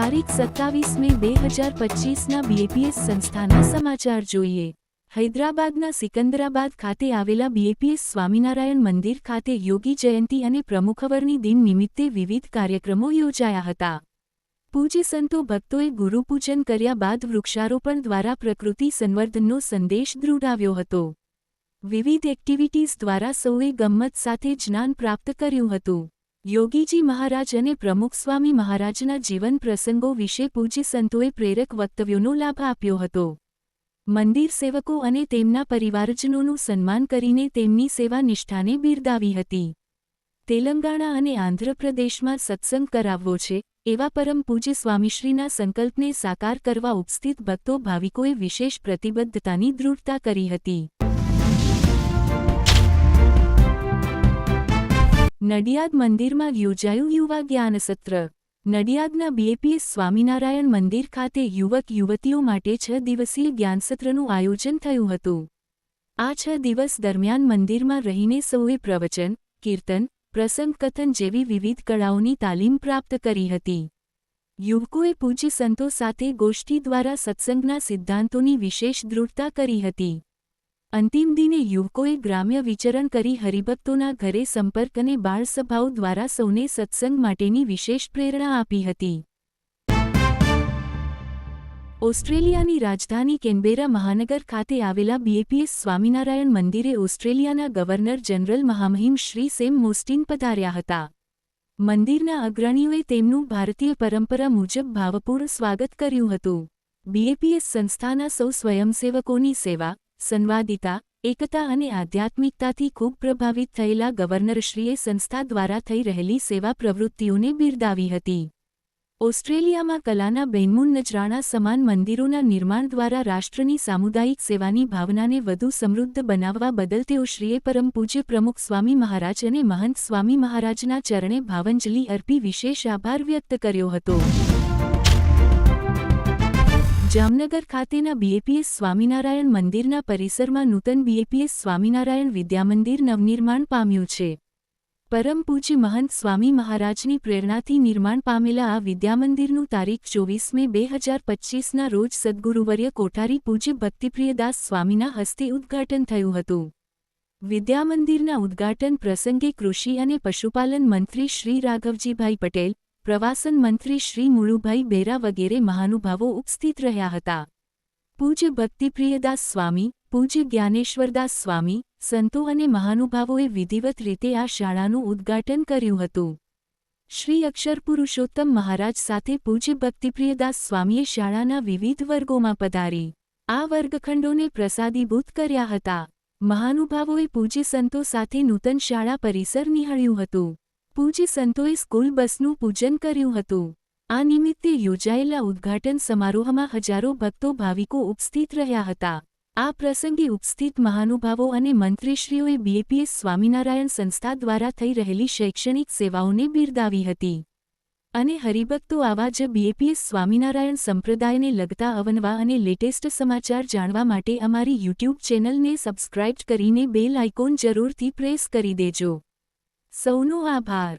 તારીખ 27 મે 2025ના બીએપીએસ સંસ્થાના સમાચાર જોઈએ। હૈદરાબાદના સિકંદરાબાદ ખાતે આવેલા બીએપીએસ સ્વામિનારાયણ મંદિર ખાતે યોગી જયંતી અને પ્રમુખવરની દિન નિમિત્તે વિવિધ કાર્યક્રમો યોજાયા હતા। પૂજ્ય સંતો ભક્તોએ ગુરુપૂજન કર્યા બાદ વૃક્ષારોપણ દ્વારા પ્રકૃતિ સંવર્ધનનો સંદેશ દૃઢાવ્યો હતો। વિવિધ એક્ટિવિટીઝ દ્વારા સૌએ ગમ્મત સાથે જ્ઞાન પ્રાપ્ત કર્યું હતું। યોગીજી મહારાજ અને પ્રમુખ સ્વામી મહારાજના જીવન પ્રસંગો વિશે પૂજ્ય સંતોએ પ્રેરક વક્તવ્યોનો લાભ આપ્યો હતો। મંદિર સેવકો અને તેમના પરિવારજનોનું સન્માન કરીને તેમની સેવા નિષ્ઠાને બિરદાવી હતી। તેલંગાણા અને આંધ્રપ્રદેશમાં સત્સંગ કરાવવો છે એવા પરમ પૂજ્ય સ્વામીશ્રીના સંકલ્પને સાકાર કરવા ઉપસ્થિત ભક્તો ભાવિકોએ વિશેષ પ્રતિબદ્ધતાની દૃઢતા કરી હતી। નડિયાદ મંદિરમાં યોજાયું યુવા જ્ઞાન સત્ર। નડિયાદના બીએપીએસ સ્વામિનારાયણ મંદિર ખાતે યુવક યુવતીઓ માટે 6 દિવસીય જ્ઞાનસત્રનું આયોજન થયું હતું। આ 6 દિવસ દરમિયાન મંદિરમાં રહીને સૌએ પ્રવચન, કીર્તન, પ્રસંગ કથન જેવી વિવિધ કળાઓની તાલીમ પ્રાપ્ત કરી હતી। યુવકોએ પૂજ્ય સંતો સાથે ગોષ્ઠી દ્વારા સત્સંગના સિદ્ધાંતોની વિશેષ દૃઢતા કરી હતી। અંતિમ દિને યુવકોએ ગ્રામ્ય વિચરણ કરી હરિભક્તોના ઘરે સંપર્ક અને બાળસભાઓ દ્વારા સૌને સત્સંગ માટેની વિશેષ પ્રેરણા આપી હતી। ઓસ્ટ્રેલિયાની રાજધાની કેનબેરા મહાનગર ખાતે આવેલા બીએપીએસ સ્વામિનારાયણ મંદિરે ઓસ્ટ્રેલિયાના ગવર્નર જનરલ મહામહિમ શ્રી સેમ મોસ્ટીન પધાર્યા હતા। મંદિરના અગ્રણીઓએ તેમનું ભારતીય પરંપરા મુજબ ભાવપૂર્ણ સ્વાગત કર્યું હતું। બીએપીએસ સંસ્થાના સૌ સ્વયંસેવકોની સેવા, સંવાદિતા, એકતા અને આધ્યાત્મિકતાથી ખૂબ પ્રભાવિત થયેલા ગવર્નરશ્રીએ સંસ્થા દ્વારા થઈ રહેલી સેવા પ્રવૃત્તિઓને બિરદાવી હતી। ઓસ્ટ્રેલિયામાં કલાના બેનમૂન નજરાણા સમાન મંદિરોના નિર્માણ દ્વારા રાષ્ટ્રની સામુદાયિક સેવાની ભાવનાને વધુ સમૃદ્ધ બનાવવા બદલ તેઓશ્રીએ પરમ પૂજ્ય પ્રમુખ સ્વામી મહારાજ અને મહંત સ્વામી મહારાજના ચરણે ભાવાંજલિ અર્પી વિશેષ આભાર વ્યક્ત કર્યો હતો। જામનગર ખાતેના બીએપીએસ સ્વામિનારાયણ મંદિરના પરિસરમાં નૂતન બીએપીએસ સ્વામિનારાયણ વિદ્યામંદિર નવનિર્માણ પામ્યું છે। પરમ પૂજ્ય મહંત સ્વામી મહારાજની પ્રેરણાથી નિર્માણ પામેલા આ વિદ્યામંદિરનું તારીખ 24 મે 2025ના રોજ સદ્ગુરુવર્ય કોઠારી પૂજ્ય ભક્તિપ્રિયદાસ સ્વામીના હસ્તે ઉદ્ઘાટન થયું હતું। વિદ્યામંદિરના ઉદ્ઘાટન પ્રસંગે કૃષિ અને પશુપાલન મંત્રી શ્રી રાઘવજીભાઈ પટેલ, પ્રવાસન મંત્રી શ્રી મુળુભાઈ બેરા વગેરે મહાનુભાવો ઉપસ્થિત રહ્યા હતા। પૂજ્ય ભક્તિપ્રિયદાસ સ્વામી, પૂજ્ય જ્ઞાનેશ્વરદાસ સ્વામી, સંતો અને મહાનુભાવોએ વિધિવત રીતે આ શાળાનું ઉદ્ઘાટન કર્યું હતું। શ્રી અક્ષરપુરુષોત્તમ મહારાજ સાથે પૂજ્ય ભક્તિપ્રિયદાસ સ્વામીએ શાળાના વિવિધ વર્ગોમાં પધારી આ વર્ગખંડોને પ્રસાદીભૂત કર્યા હતા। મહાનુભાવોએ પૂજ્ય સંતો સાથે નૂતન શાળા પરિસર નિહાળ્યું હતું। પૂજ્ય સંતોએ સ્કૂલ બસનું પૂજન કર્યું હતું। આ નિમિત્તે યોજાયેલા ઉદ્ઘાટન સમારોહમાં હજારો ભક્તો ભાવિકો ઉપસ્થિત રહ્યા હતા। આ પ્રસંગે ઉપસ્થિત મહાનુભાવો અને મંત્રીશ્રીઓએ બીએપીએસ સ્વામિનારાયણ સંસ્થા દ્વારા થઈ રહેલી શૈક્ષણિક સેવાઓને બિરદાવી હતી અને હરિભક્તો આવા જ બીએપીએસ સ્વામિનારાયણ સંપ્રદાયને લગતા અવનવા અને લેટેસ્ટ સમાચાર જાણવા માટે અમારી યુટ્યુબ ચેનલને સબસ્ક્રાઇબ કરીને બેલ આઇકોન જરૂરથી પ્રેસ કરી દેજો। સૌનો આભાર।